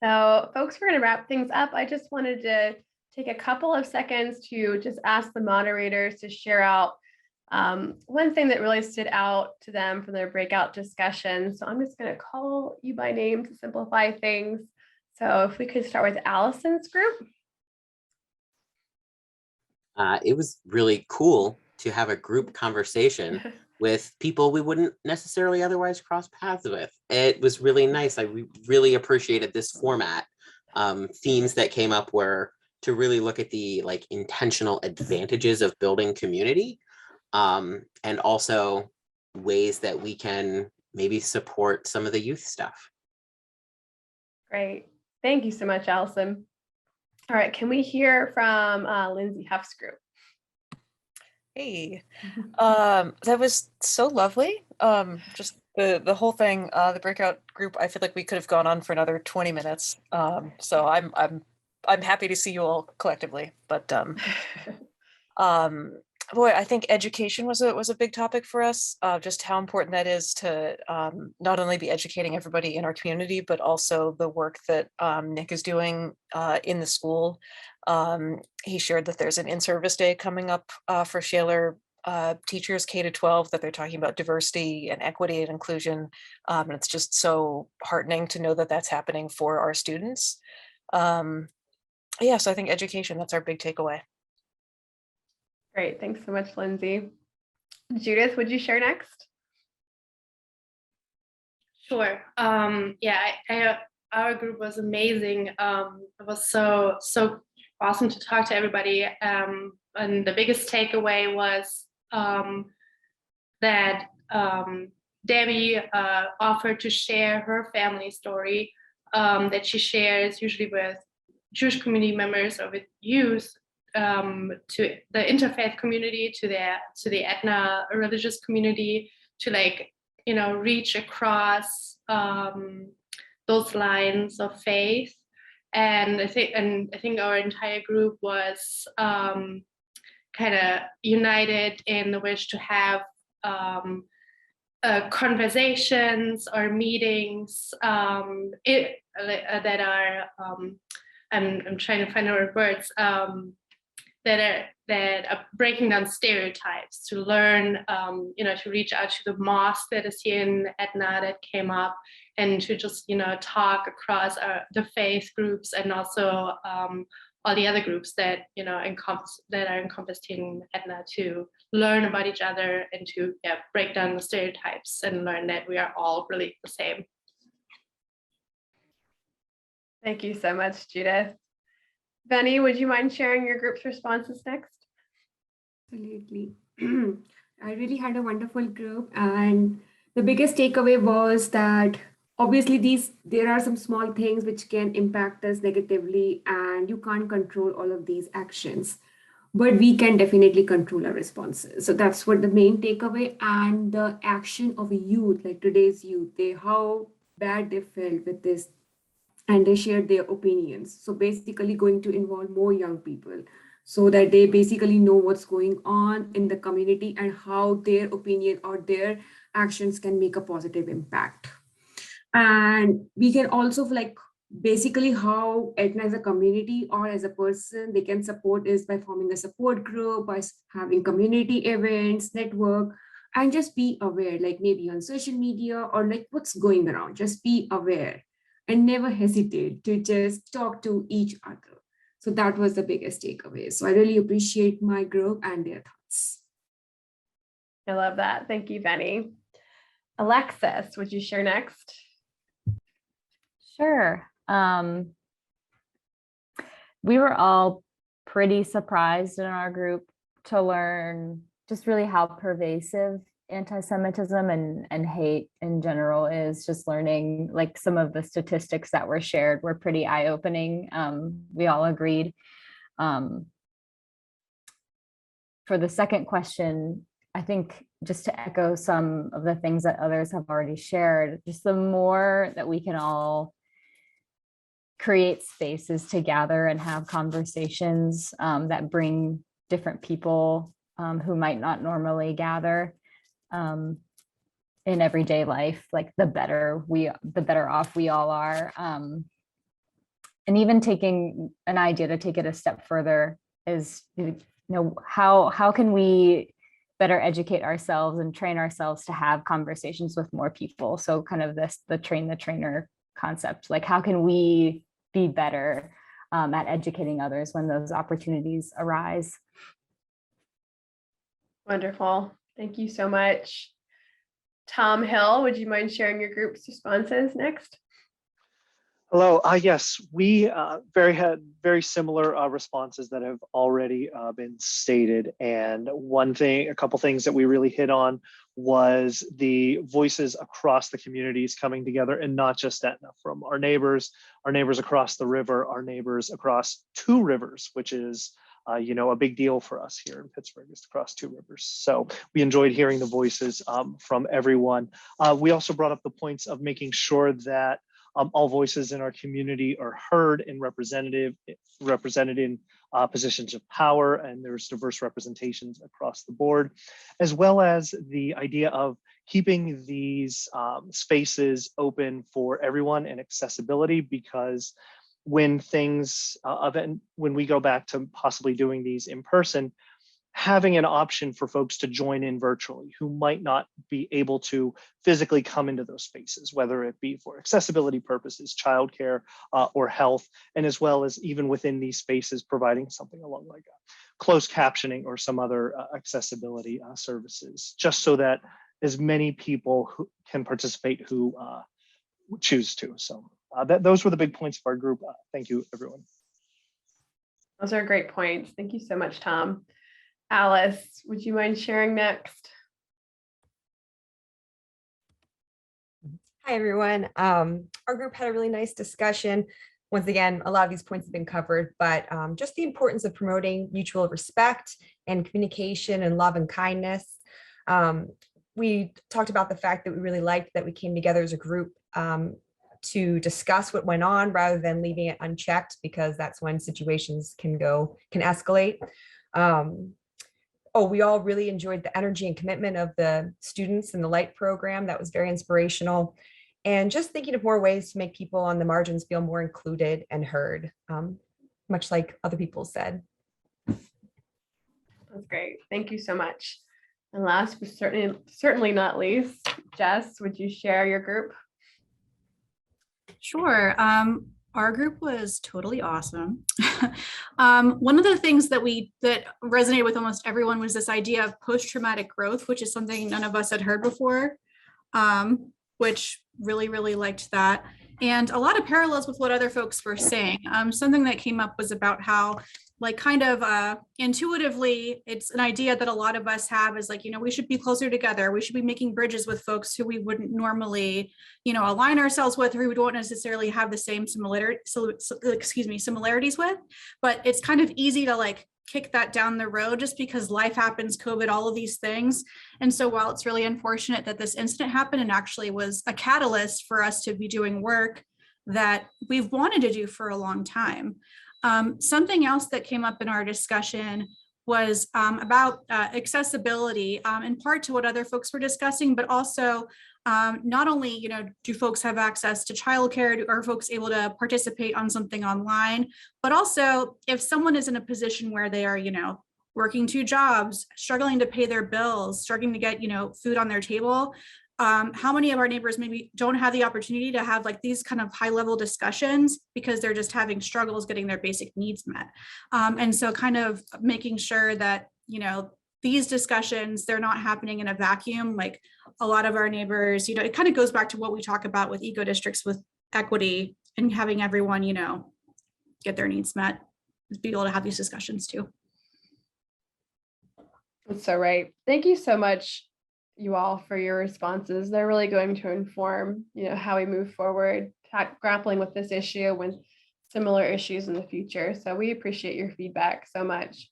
So folks, we're going to wrap things up. I just wanted to take a couple of seconds to just ask the moderators to share out one thing that really stood out to them from their breakout discussion. So I'm just going to call you by name to simplify things. So if we could start with Allison's group. It was really cool to have a group conversation with people we wouldn't necessarily otherwise cross paths with. It was really nice. I really appreciated this format. Themes that came up were to really look at the intentional advantages of building community, and also ways that we can maybe support some of the youth stuff. Great. Thank you so much, Allison. All right, can we hear from Lindsay Huff's group? Hey, that was so lovely. Just the whole thing, the breakout group, I feel like we could have gone on for another 20 minutes. So I'm happy to see you all collectively, but boy, I think education was a big topic for us. Just how important that is to not only be educating everybody in our community, but also the work that Nick is doing in the school. He shared that there's an in-service day coming up for Shaler teachers K-12, that they're talking about diversity and equity and inclusion. And it's just so heartening to know that that's happening for our students. Yeah, so I think education, that's our big takeaway. Great, thanks so much, Lindsay. Judith, would you share next? Sure. Yeah, our group was amazing. It was so awesome to talk to everybody. And the biggest takeaway was that Debbie offered to share her family story that she shares usually with Jewish community members or with youth, to the interfaith community, to the Etna religious community, to reach across those lines of faith. And I think our entire group was kind of united in the wish to have conversations or meetings that are I'm trying to find the right words, that are breaking down stereotypes, to learn, to reach out to the mosque that is here in Etna that came up, and to just, talk across the faith groups, and also all the other groups that, are encompassed in Etna, to learn about each other and to break down the stereotypes and learn that we are all really the same. Thank you so much, Judith. Veni, would you mind sharing your group's responses next? Absolutely. I really had a wonderful group, and the biggest takeaway was that obviously there are some small things which can impact us negatively, and you can't control all of these actions, but we can definitely control our responses. So that's what the main takeaway. And the action of youth, like today's youth, how bad they felt with this, and they shared their opinions. So basically going to involve more young people so that they basically know what's going on in the community and how their opinion or their actions can make a positive impact. And we can also basically how Etna as a community or as a person, they can support is by forming a support group, by having community events, network, and just be aware, maybe on social media or what's going around, just be aware. And never hesitate to just talk to each other. So that was the biggest takeaway. So I really appreciate my group and their thoughts. I love that. Thank you, Veni. Alexis, would you share next? Sure. We were all pretty surprised in our group to learn just really how pervasive anti-Semitism and hate in general is. Just learning some of the statistics that were shared were pretty eye-opening. We all agreed. For the second question, I think just to echo some of the things that others have already shared, just the more that we can all create spaces to gather and have conversations that bring different people who might not normally gather in everyday life, the better off we all are. and even taking an idea to take it a step further is, how can we better educate ourselves and train ourselves to have conversations with more people? So kind of the train the trainer concept, like how can we be better at educating others when those opportunities arise? Wonderful. Thank you so much. Tom Hill, would you mind sharing your group's responses next? Hello. Yes, we had very similar responses that have already been stated. And a couple things that we really hit on was the voices across the communities coming together, and not just Etna, from our neighbors across the river, our neighbors across 2 rivers, which is a big deal for us here in Pittsburgh, is to cross 2 rivers. So we enjoyed hearing the voices from everyone. We also brought up the points of making sure that all voices in our community are heard and represented in positions of power, and there's diverse representations across the board, as well as the idea of keeping these spaces open for everyone and accessibility, because when when we go back to possibly doing these in person, having an option for folks to join in virtually who might not be able to physically come into those spaces, whether it be for accessibility purposes, childcare, or health, and as well as even within these spaces, providing something along like closed captioning or some other accessibility services, just so that as many people who can participate who choose to. So those were the big points of our group. Thank you, everyone. Those are great points. Thank you so much, Tom. Alice, would you mind sharing next? Hi, everyone. Our group had a really nice discussion. Once again, a lot of these points have been covered, but just the importance of promoting mutual respect and communication and love and kindness. We talked about the fact that we really liked that we came together as a group to discuss what went on rather than leaving it unchecked, because that's when situations can escalate. We all really enjoyed the energy and commitment of the students in the light program. That was very inspirational. And just thinking of more ways to make people on the margins feel more included and heard, much like other people said. That's great. Thank you so much. And last but certainly not least, Jess, would you share your group? Sure. Our group was totally awesome. One of the things that resonated with almost everyone was this idea of post-traumatic growth, which is something none of us had heard before, which really liked that. And a lot of parallels with what other folks were saying. Something that came up was about how, like, kind of intuitively, it's an idea that a lot of us have is like, we should be closer together. We should be making bridges with folks who we wouldn't normally, align ourselves with, or we don't necessarily have the same similarities with. But it's kind of easy to like kick that down the road just because life happens, COVID, all of these things. And so while it's really unfortunate that this incident happened and actually was a catalyst for us to be doing work that we've wanted to do for a long time. Something else that came up in our discussion was about accessibility, in part to what other folks were discussing, but also not only, do folks have access to childcare, are folks able to participate on something online, but also if someone is in a position where they are, working 2 jobs, struggling to pay their bills, struggling to get, food on their table, how many of our neighbors maybe don't have the opportunity to have like these kind of high level discussions because they're just having struggles getting their basic needs met. And so kind of making sure that, these discussions, they're not happening in a vacuum. Like a lot of our neighbors, it kind of goes back to what we talk about with eco districts, with equity and having everyone, get their needs met, be able to have these discussions too. That's so right. Thank you so much, you all, for your responses. They're really going to inform, how we move forward, grappling with this issue with similar issues in the future. So we appreciate your feedback so much.